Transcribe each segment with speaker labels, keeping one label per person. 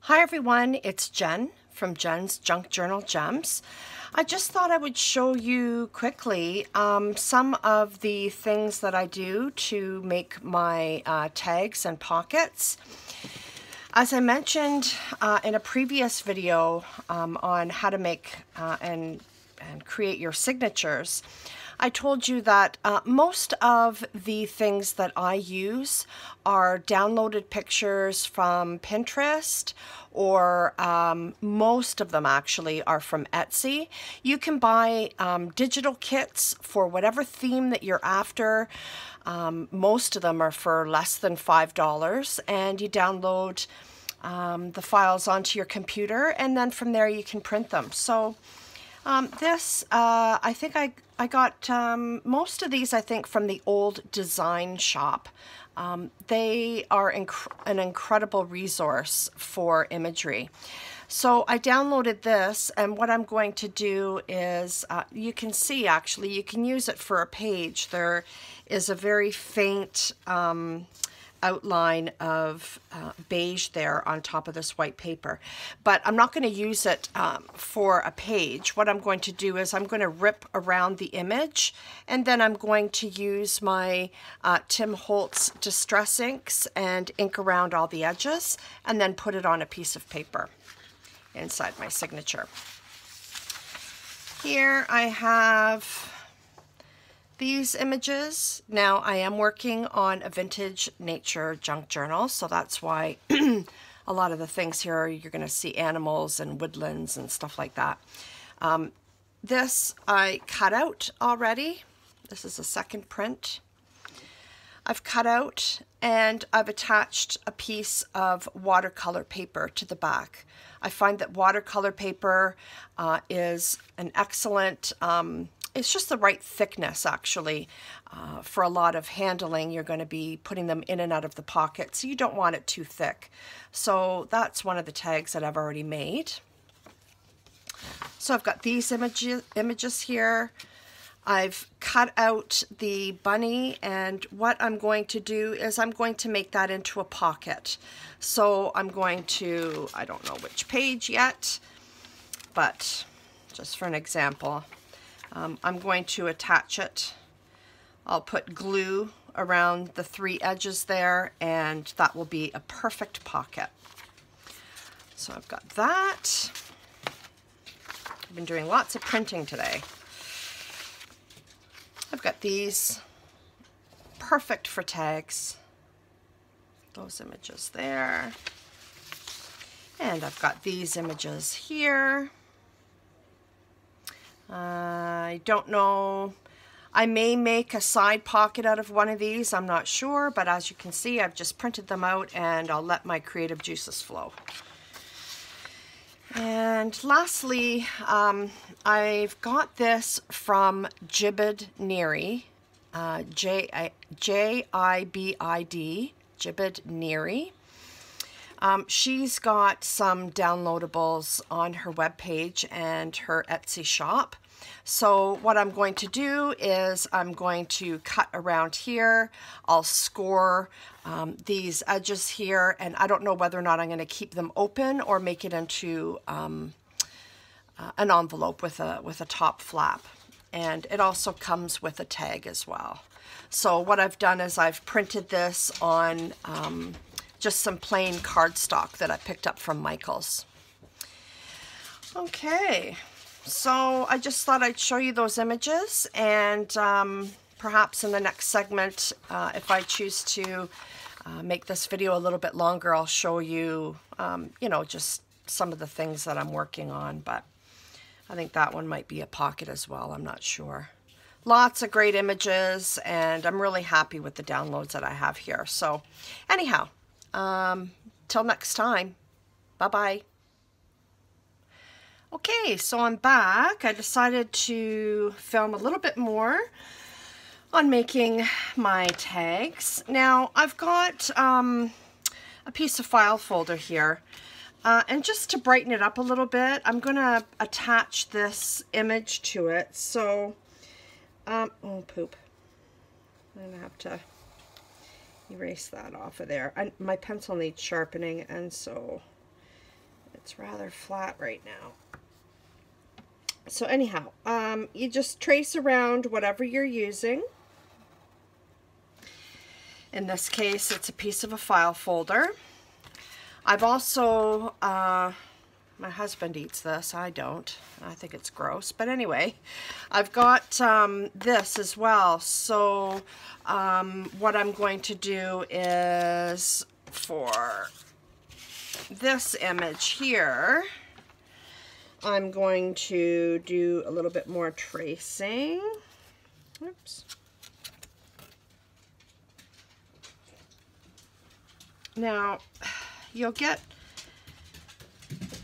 Speaker 1: Hi everyone, it's Jen from Jen's Junk Journal Gems. I just thought I would show you quickly some of the things that I do to make my tags and pockets. As I mentioned in a previous video on how to make and create your signatures, I told you that most of the things that I use are downloaded pictures from Pinterest, or most of them actually are from Etsy. You can buy digital kits for whatever theme that you're after. Most of them are for less than $5, and you download the files onto your computer, and then from there you can print them. So I think I got most of these, I think, from the Old Design Shop. They are an incredible resource for imagery. So I downloaded this, and what I'm going to do is, you can see actually, you can use it for a page. There is a very faint outline of beige there on top of this white paper, but I'm not going to use it for a page. What I'm going to do is I'm going to rip around the image, and then I'm going to use my Tim Holtz Distress Inks and ink around all the edges, and then put it on a piece of paper inside my signature. Here I have these images. Now I am working on a vintage nature junk journal, so that's why a lot of the things here you're going to see animals and woodlands and stuff like that. This I cut out already. This is a second print. I've cut out, and I've attached a piece of watercolor paper to the back. I find that watercolor paper is an excellent it's just the right thickness, actually. For a lot of handling, you're going to be putting them in and out of the pocket, so you don't want it too thick. So that's one of the tags that I've already made. So I've got these images here. I've cut out the bunny, and what I'm going to do is I'm going to make that into a pocket. So I'm going to, I don't know which page yet, but just for an example, I'm going to attach it. I'll put glue around the three edges there, and that will be a perfect pocket. So I've got that. I've been doing lots of printing today. I've got these, perfect for tags. Those images there. And I've got these images here. I don't know, I may make a side pocket out of one of these, I'm not sure, but as you can see, I've just printed them out, and I'll let my creative juices flow. And lastly, I've got this from Jibid Neary, J-I-B-I-D, Jibid Neary. She's got some downloadables on her webpage and her Etsy shop. So what I'm going to do is I'm going to cut around here. I'll score these edges here, and I don't know whether or not I'm going to keep them open or make it into an envelope with a top flap. And it also comes with a tag as well. So what I've done is I've printed this on just some plain cardstock that I picked up from Michael's. Okay, so I just thought I'd show you those images, and perhaps in the next segment, if I choose to make this video a little bit longer, I'll show you, you know, just some of the things that I'm working on, but I think that one might be a pocket as well, I'm not sure. Lots of great images, and I'm really happy with the downloads that I have here. So anyhow, till next time, bye-bye. Okay, so I'm back. I decided to film a little bit more on making my tags. Now, I've got a piece of file folder here, and just to brighten it up a little bit, I'm going to attach this image to it. So, oh poop, I'm going to have to erase that off of there. My pencil needs sharpening, and so It's rather flat right now. So anyhow, you just trace around whatever you're using. In this case, it's a piece of a file folder. I've also, my husband eats this, I don't. I think it's gross, but anyway, I've got this as well. So what I'm going to do is, for this image here, I'm going to do a little bit more tracing. Oops. Now, you'll get,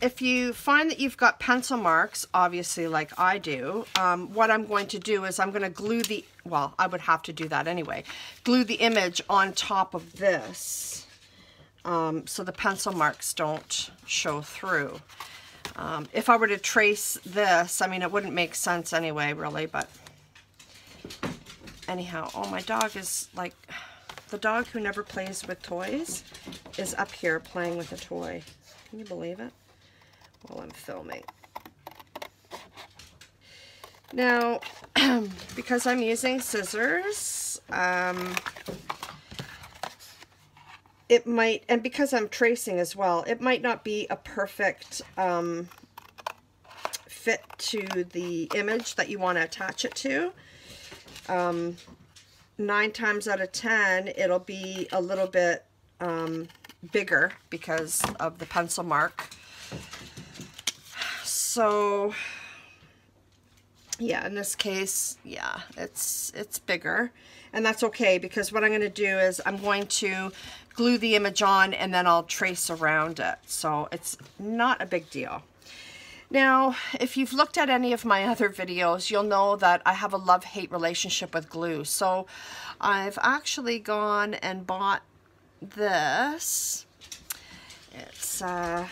Speaker 1: if you find that you've got pencil marks, obviously like I do, what I'm going to do is I'm going to glue the, well, I would have to do that anyway, glue the image on top of this so the pencil marks don't show through. If I were to trace this, I mean, it wouldn't make sense anyway, really, but anyhow, oh, my dog is like, the dog who never plays with toys is up here playing with a toy. Can you believe it? While I'm filming. Now, because I'm using scissors, it might, and because I'm tracing as well, it might not be a perfect fit to the image that you want to attach it to. 9 times out of 10, it'll be a little bit bigger because of the pencil mark. So, yeah, in this case, yeah, it's bigger. And that's okay, because what I'm going to do is I'm going to glue the image on and then I'll trace around it. So it's not a big deal. Now, if you've looked at any of my other videos, you'll know that I have a love-hate relationship with glue. So I've actually gone and bought this. It's like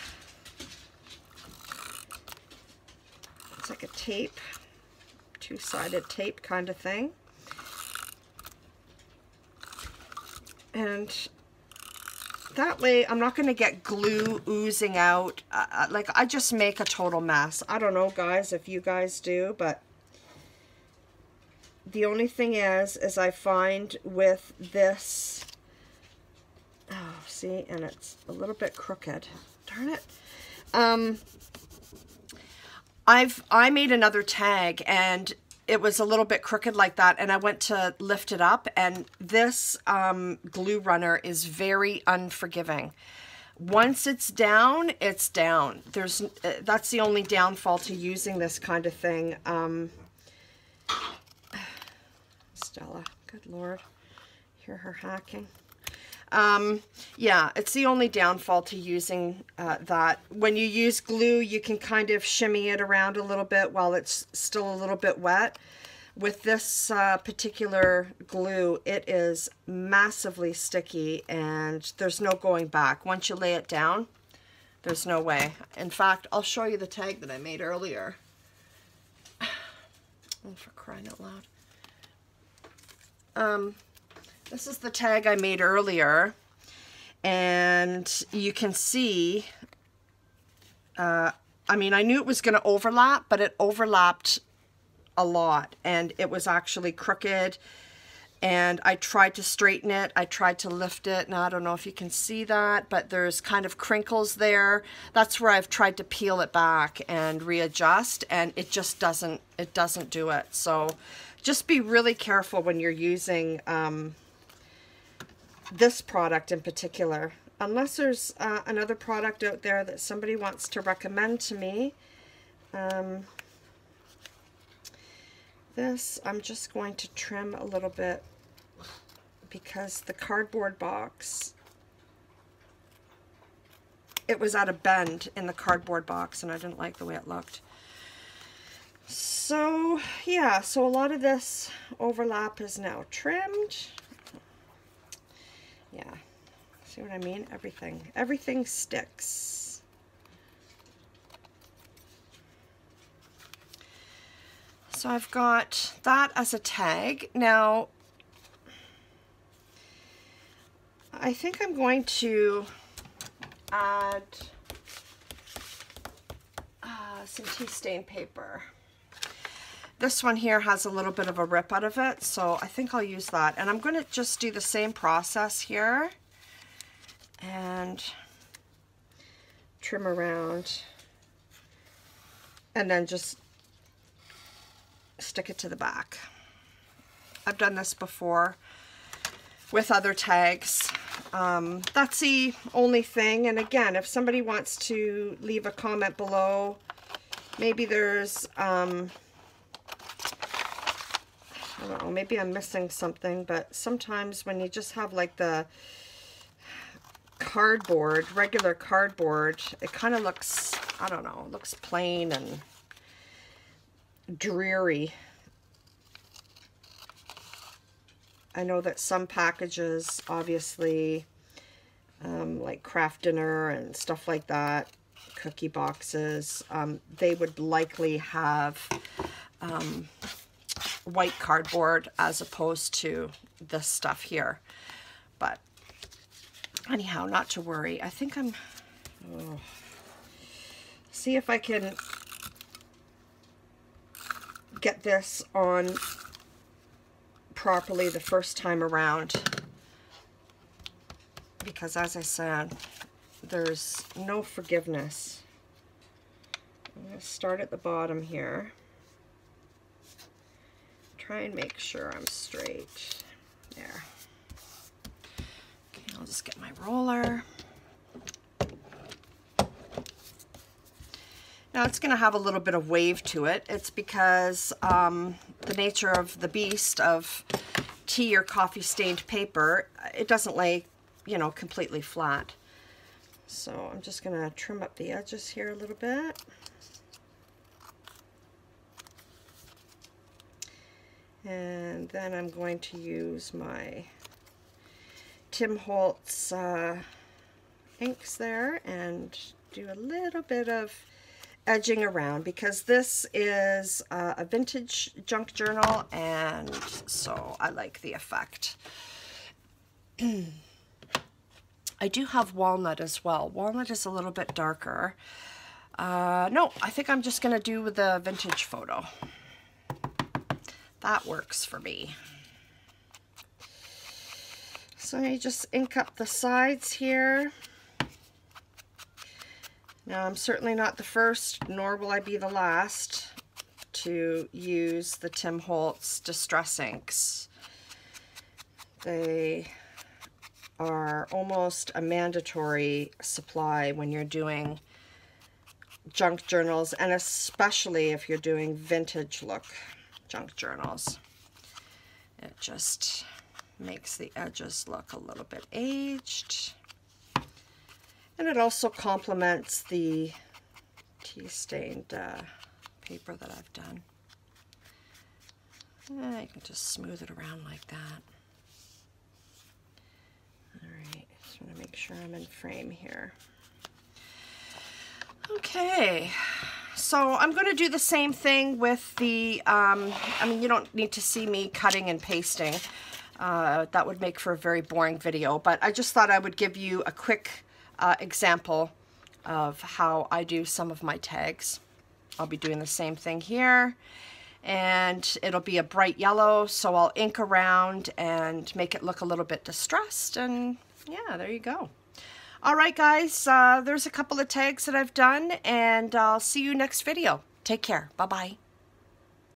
Speaker 1: a tape, two-sided tape kind of thing. And that way I'm not going to get glue oozing out. Like, I just make a total mess. I don't know, guys, if you guys do, but the only thing is I find with this, oh, see, and it's a little bit crooked. Darn it. I made another tag and it was a little bit crooked like that, and I went to lift it up, and this glue runner is very unforgiving. Once it's down, it's down. That's the only downfall to using this kind of thing. Stella, good Lord, hear her hacking. Yeah, it's the only downfall to using that. When you use glue, you can kind of shimmy it around a little bit while it's still a little bit wet. With this particular glue, it is massively sticky and there's no going back. Once you lay it down, there's no way. In fact, I'll show you the tag that I made earlier. Oh, for crying out loud. This is the tag I made earlier, and you can see, I mean, I knew it was going to overlap, but it overlapped a lot, and it was actually crooked, and I tried to straighten it. I tried to lift it. Now, I don't know if you can see that, but there's kind of crinkles there. That's where I've tried to peel it back and readjust, and it just doesn't do it. So just be really careful when you're using this product in particular, unless there's another product out there that somebody wants to recommend to me. This I'm just going to trim a little bit because the cardboard box, it was at a bend in the cardboard box and I didn't like the way it looked. So yeah, so a lot of this overlap is now trimmed. Yeah, see what I mean? Everything sticks. So I've got that as a tag. Now, I think I'm going to add some tea stain paper. This one here has a little bit of a rip out of it, so I think I'll use that. And I'm going to just do the same process here and trim around and then just stick it to the back. I've done this before with other tags. That's the only thing. And again, if somebody wants to leave a comment below, maybe there's I don't know, maybe I'm missing something, but sometimes when you just have like the cardboard, regular cardboard, it kind of looks, I don't know, looks plain and dreary. I know that some packages, obviously, like Kraft Dinner and stuff like that, cookie boxes, they would likely have white cardboard as opposed to this stuff here. But anyhow, not to worry. I think I'm see if I can get this on properly the first time around, because as I said, there's no forgiveness. I'm going to start at the bottom here. Try and make sure I'm straight. There. Okay, I'll just get my roller. Now it's going to have a little bit of wave to it. It's because the nature of the beast of tea or coffee stained paper, it doesn't lay, you know, completely flat. So I'm just going to trim up the edges here a little bit. And then I'm going to use my Tim Holtz inks there and do a little bit of edging around, because this is a vintage junk journal, and so I like the effect. I do have walnut as well. Walnut is a little bit darker. No, I think I'm just going to do the vintage photo. That works for me. So you just ink up the sides here. Now I'm certainly not the first, nor will I be the last, to use the Tim Holtz Distress Inks. They are almost a mandatory supply when you're doing junk journals, and especially if you're doing vintage look junk journals. It just makes the edges look a little bit aged, and it also complements the tea stained paper that I've done. You can just smooth it around like that. Alright, just want to make sure I'm in frame here. Okay, so I'm going to do the same thing with the, I mean, you don't need to see me cutting and pasting. That would make for a very boring video, but I just thought I would give you a quick example of how I do some of my tags. I'll be doing the same thing here, and it'll be a bright yellow, so I'll ink around and make it look a little bit distressed, and yeah, there you go. Alright guys, there's a couple of tags that I've done, and I'll see you next video. Take care. Bye-bye.